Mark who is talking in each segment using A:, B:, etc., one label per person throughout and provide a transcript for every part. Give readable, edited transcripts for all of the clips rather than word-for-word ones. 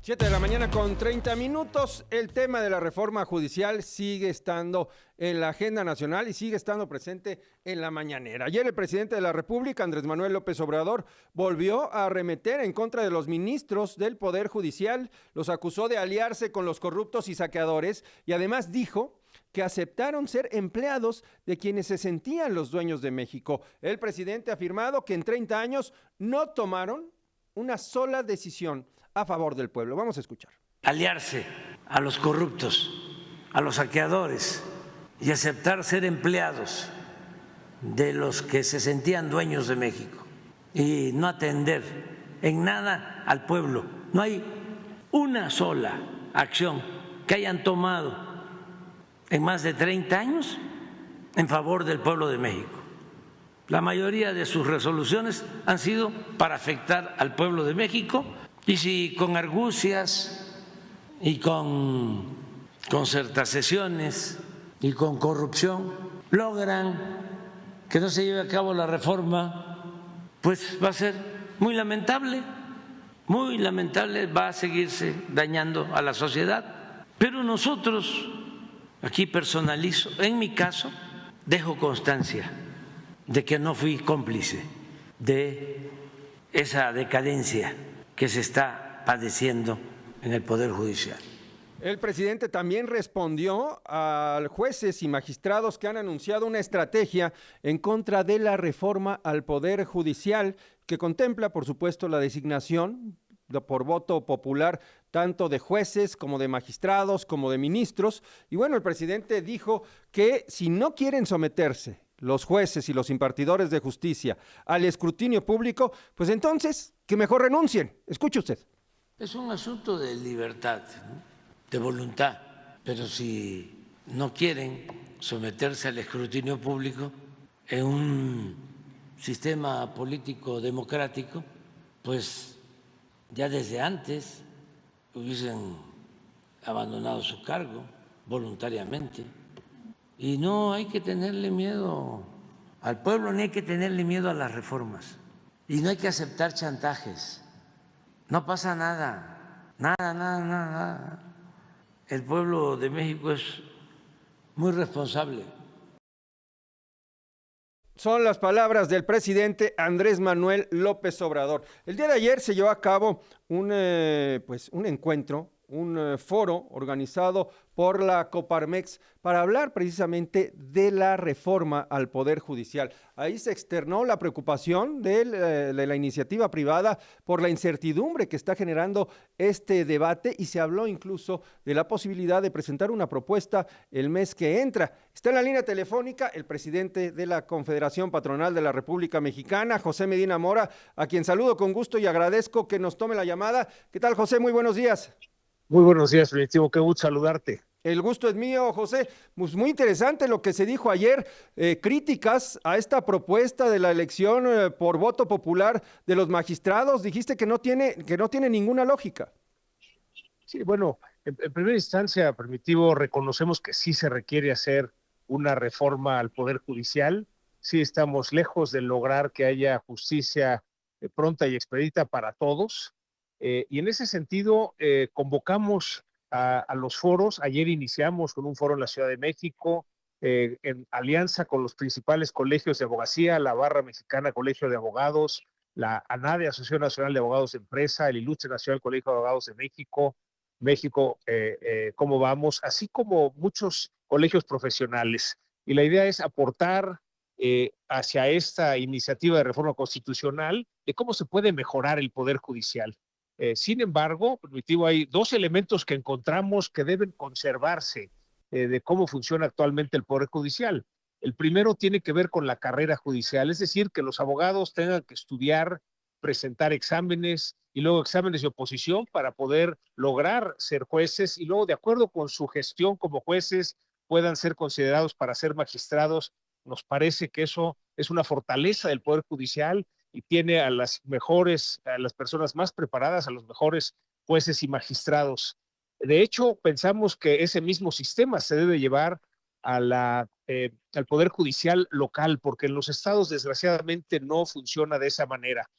A: 7 de la mañana con 30 minutos. El tema de la reforma judicial sigue estando en la agenda nacional y sigue estando presente en la mañanera. Ayer el presidente de la República, Andrés Manuel López Obrador, volvió a arremeter en contra de los ministros del Poder Judicial, los acusó de aliarse con los corruptos y saqueadores y además dijo que aceptaron ser empleados de quienes se sentían los dueños de México. El presidente ha afirmado que en 30 años no tomaron una sola decisión a favor del pueblo. Vamos a escuchar.
B: Aliarse a los corruptos, a los saqueadores y aceptar ser empleados de los que se sentían dueños de México y no atender en nada al pueblo. No hay una sola acción que hayan tomado en más de 30 años en favor del pueblo de México. La mayoría de sus resoluciones han sido para afectar al pueblo de México. Y si con argucias y con concertaciones y con corrupción logran que no se lleve a cabo la reforma, pues va a ser muy lamentable, va a seguirse dañando a la sociedad. Pero nosotros, aquí personalizo, en mi caso, dejo constancia de que no fui cómplice de esa decadencia que se está padeciendo en el Poder Judicial.
A: El presidente también respondió a jueces y magistrados que han anunciado una estrategia en contra de la reforma al Poder Judicial que contempla, por supuesto, la designación por voto popular tanto de jueces como de magistrados como de ministros. Y bueno, el presidente dijo que si no quieren someterse los jueces y los impartidores de justicia al escrutinio público, pues entonces que mejor renuncien. Escuche usted.
B: Es un asunto de libertad, ¿no? De voluntad, pero si no quieren someterse al escrutinio público en un sistema político democrático, pues ya desde antes hubiesen abandonado su cargo voluntariamente. Y no hay que tenerle miedo al pueblo, ni hay que tenerle miedo a las reformas. Y no hay que aceptar chantajes. No pasa nada, nada. El pueblo de México es muy responsable.
A: Son las palabras del presidente Andrés Manuel López Obrador. El día de ayer se llevó a cabo un encuentro, un foro organizado por la Coparmex para hablar precisamente de la reforma al Poder Judicial. Ahí se externó la preocupación de la iniciativa privada por la incertidumbre que está generando este debate y se habló incluso de la posibilidad de presentar una propuesta el mes que entra. Está en la línea telefónica el presidente de la Confederación Patronal de la República Mexicana, José Medina Mora, a quien saludo con gusto y agradezco que nos tome la llamada. ¿Qué tal, José? Muy buenos días.
C: Muy buenos días, Primitivo. Qué gusto saludarte.
A: El gusto es mío, José. Pues muy interesante lo que se dijo ayer, críticas a esta propuesta de la elección por voto popular de los magistrados. Dijiste que no tiene ninguna lógica.
C: Sí, bueno, en primera instancia, Primitivo, reconocemos que sí se requiere hacer una reforma al Poder Judicial. Sí estamos lejos de lograr que haya justicia pronta y expedita para todos. Y en ese sentido, convocamos a los foros. Ayer iniciamos con un foro en la Ciudad de México, en alianza con los principales colegios de abogacía, la Barra Mexicana Colegio de Abogados, la ANADE, Asociación Nacional de Abogados de Empresa, el Ilustre Nacional Colegio de Abogados de México, ¿cómo vamos? Así como muchos colegios profesionales. Y la idea es aportar hacia esta iniciativa de reforma constitucional de cómo se puede mejorar el Poder Judicial. Sin embargo, Primitivo, hay dos elementos que encontramos que deben conservarse de cómo funciona actualmente el Poder Judicial. El primero tiene que ver con la carrera judicial, es decir, que los abogados tengan que estudiar, presentar exámenes y luego exámenes de oposición para poder lograr ser jueces y luego, de acuerdo con su gestión como jueces, puedan ser considerados para ser magistrados. Nos parece que eso es una fortaleza del Poder Judicial y tiene a las personas más preparadas, a los mejores jueces y magistrados. De hecho, pensamos que ese mismo sistema se debe llevar al Poder Judicial local, porque en los estados, desgraciadamente, no funciona de esa manera.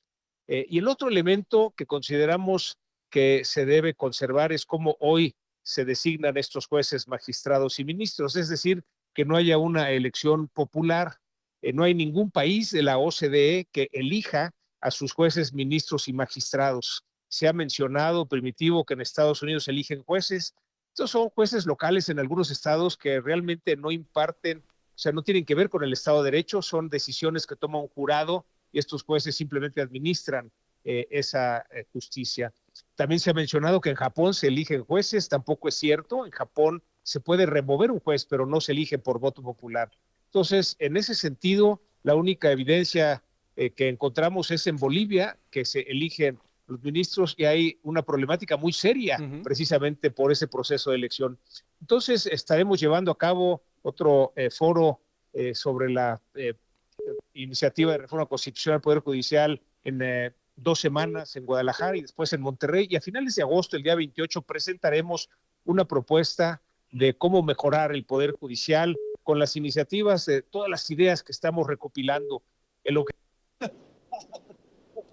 C: Y el otro elemento que consideramos que se debe conservar es cómo hoy se designan estos jueces, magistrados y ministros, es decir, que no haya una elección popular. No hay ningún país de la OCDE que elija a sus jueces, ministros y magistrados. Se ha mencionado, Primitivo, que en Estados Unidos eligen jueces. Estos son jueces locales en algunos estados que realmente no imparten, o sea, no tienen que ver con el Estado de Derecho, son decisiones que toma un jurado y estos jueces simplemente administran esa justicia. También se ha mencionado que en Japón se eligen jueces, tampoco es cierto. En Japón se puede remover un juez, pero no se elige por voto popular. Entonces, en ese sentido, la única evidencia que encontramos es en Bolivia, que se eligen los ministros y hay una problemática muy seria precisamente por ese proceso de elección. Entonces, estaremos llevando a cabo otro foro sobre la iniciativa de reforma constitucional del Poder Judicial en 2 semanas en Guadalajara y después en Monterrey. Y a finales de agosto, el día 28, presentaremos una propuesta de cómo mejorar el Poder Judicial con las iniciativas de todas las ideas que estamos recopilando. En lo que...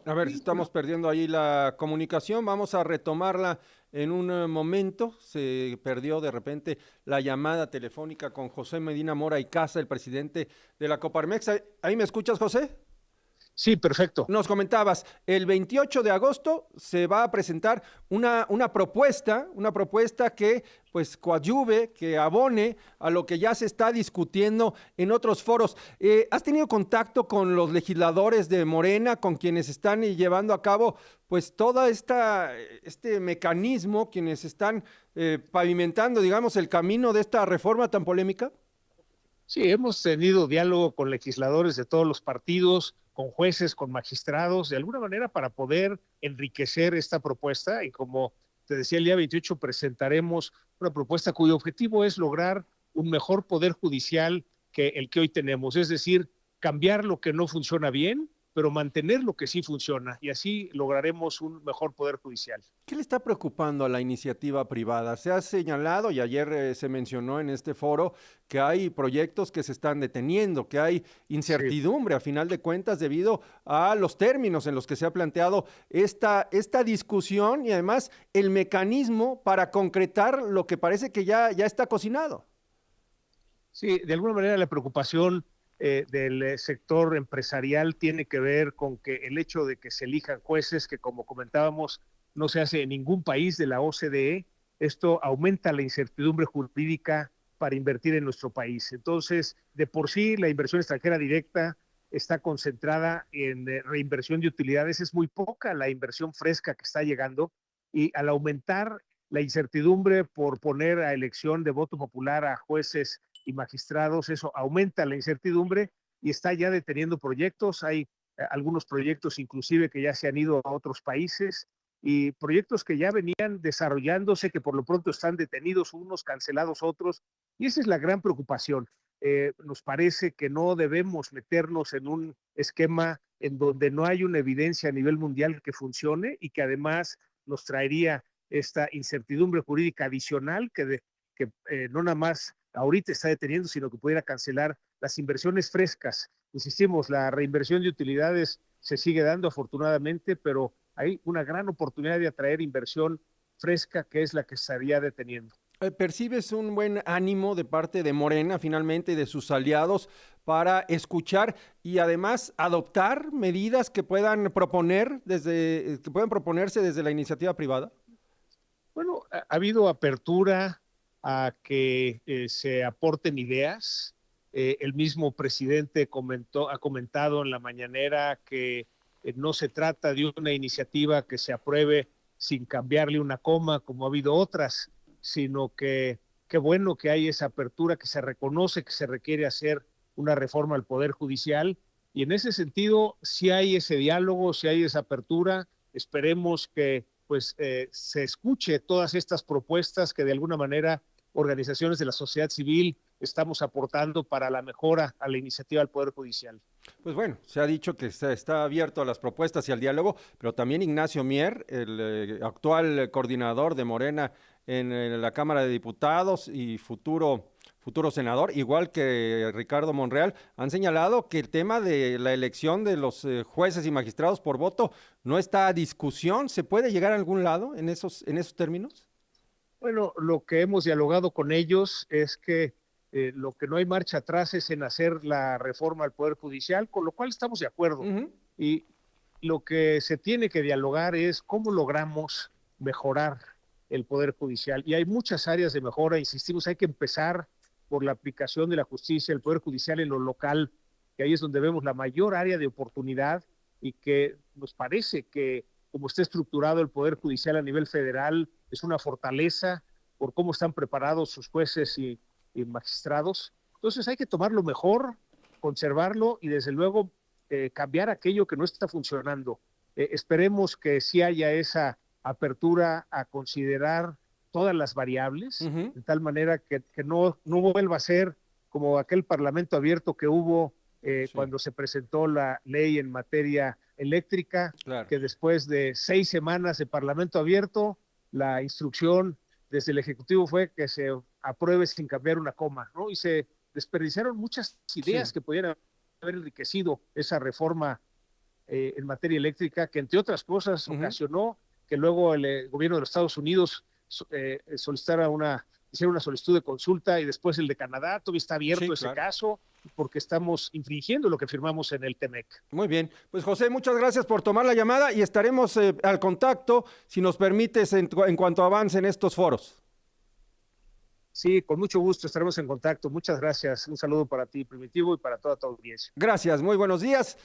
A: A ver, estamos perdiendo ahí la comunicación, vamos a retomarla en un momento. Se perdió de repente la llamada telefónica con José Medina Mora y Casa, el presidente de la Coparmex. ¿Ahí me escuchas, José?
C: Sí, perfecto.
A: Nos comentabas, el 28 de agosto se va a presentar una propuesta que pues coadyuve, que abone a lo que ya se está discutiendo en otros foros. ¿Has tenido contacto con los legisladores de Morena, con quienes están llevando a cabo pues todo este mecanismo, quienes están pavimentando, digamos, el camino de esta reforma tan polémica?
C: Sí, hemos tenido diálogo con legisladores de todos los partidos, con jueces, con magistrados, de alguna manera para poder enriquecer esta propuesta. Y como te decía, el día 28 presentaremos una propuesta cuyo objetivo es lograr un mejor poder judicial que el que hoy tenemos, es decir, cambiar lo que no funciona bien, pero mantener lo que sí funciona, y así lograremos un mejor poder judicial.
A: ¿Qué le está preocupando a la iniciativa privada? Se ha señalado, y ayer se mencionó en este foro, que hay proyectos que se están deteniendo, que hay incertidumbre, a final de cuentas, debido a los términos en los que se ha planteado esta discusión y además el mecanismo para concretar lo que parece que ya está cocinado.
C: Sí, de alguna manera la preocupación del sector empresarial tiene que ver con que el hecho de que se elijan jueces, que como comentábamos, no se hace en ningún país de la OCDE, esto aumenta la incertidumbre jurídica para invertir en nuestro país. Entonces, de por sí, la inversión extranjera directa está concentrada en reinversión de utilidades, es muy poca la inversión fresca que está llegando, y al aumentar la incertidumbre por poner a elección de voto popular a jueces y magistrados, eso aumenta la incertidumbre y está ya deteniendo proyectos. Hay algunos proyectos inclusive que ya se han ido a otros países y proyectos que ya venían desarrollándose, que por lo pronto están detenidos unos, cancelados otros, y esa es la gran preocupación. Nos parece que no debemos meternos en un esquema en donde no hay una evidencia a nivel mundial que funcione y que además nos traería esta incertidumbre jurídica adicional que no nada más ahorita está deteniendo, sino que pudiera cancelar las inversiones frescas. Insistimos, la reinversión de utilidades se sigue dando afortunadamente, pero hay una gran oportunidad de atraer inversión fresca que es la que estaría deteniendo.
A: ¿Percibes un buen ánimo de parte de Morena finalmente y de sus aliados para escuchar y además adoptar medidas que puedan proponerse desde la iniciativa privada?
C: Bueno, ha habido apertura a que se aporten ideas. El mismo presidente ha comentado en la mañanera que no se trata de una iniciativa que se apruebe sin cambiarle una coma, como ha habido otras, sino que qué bueno que hay esa apertura, que se reconoce que se requiere hacer una reforma al Poder Judicial, y en ese sentido, si hay ese diálogo, si hay esa apertura, esperemos que se escuche todas estas propuestas que de alguna manera organizaciones de la sociedad civil estamos aportando para la mejora a la iniciativa del Poder Judicial.
A: Pues bueno, se ha dicho que se está abierto a las propuestas y al diálogo, pero también Ignacio Mier, el actual coordinador de Morena en la Cámara de Diputados y futuro senador, igual que Ricardo Monreal, han señalado que el tema de la elección de los jueces y magistrados por voto no está a discusión. ¿Se puede llegar a algún lado en esos términos?
C: Bueno, lo que hemos dialogado con ellos es que lo que no hay marcha atrás es en hacer la reforma al Poder Judicial, con lo cual estamos de acuerdo. Y lo que se tiene que dialogar es cómo logramos mejorar el Poder Judicial. Y hay muchas áreas de mejora, insistimos, hay que empezar por la aplicación de la justicia, el Poder Judicial en lo local, que ahí es donde vemos la mayor área de oportunidad y que nos parece que como está estructurado el Poder Judicial a nivel federal, es una fortaleza por cómo están preparados sus jueces y magistrados. Entonces hay que tomarlo mejor, conservarlo y desde luego cambiar aquello que no está funcionando. Esperemos que sí haya esa apertura a considerar todas las variables, de tal manera que no vuelva a ser como aquel parlamento abierto que hubo cuando se presentó la ley en materia eléctrica, claro, que después de 6 semanas de parlamento abierto, la instrucción desde el Ejecutivo fue que se apruebe sin cambiar una coma, ¿no? Y se desperdiciaron muchas ideas que podían haber enriquecido esa reforma en materia eléctrica, que entre otras cosas ocasionó que luego el gobierno de los Estados Unidos hiciera una solicitud de consulta y después el de Canadá. Todavía está abierto ese caso porque estamos infringiendo lo que firmamos en el TEMEC.
A: Muy bien, pues José, muchas gracias por tomar la llamada y estaremos al contacto, si nos permites, en cuanto avancen estos foros.
C: Sí, con mucho gusto estaremos en contacto. Muchas gracias. Un saludo para ti, Primitivo, y para toda tu audiencia.
A: Gracias, muy buenos días.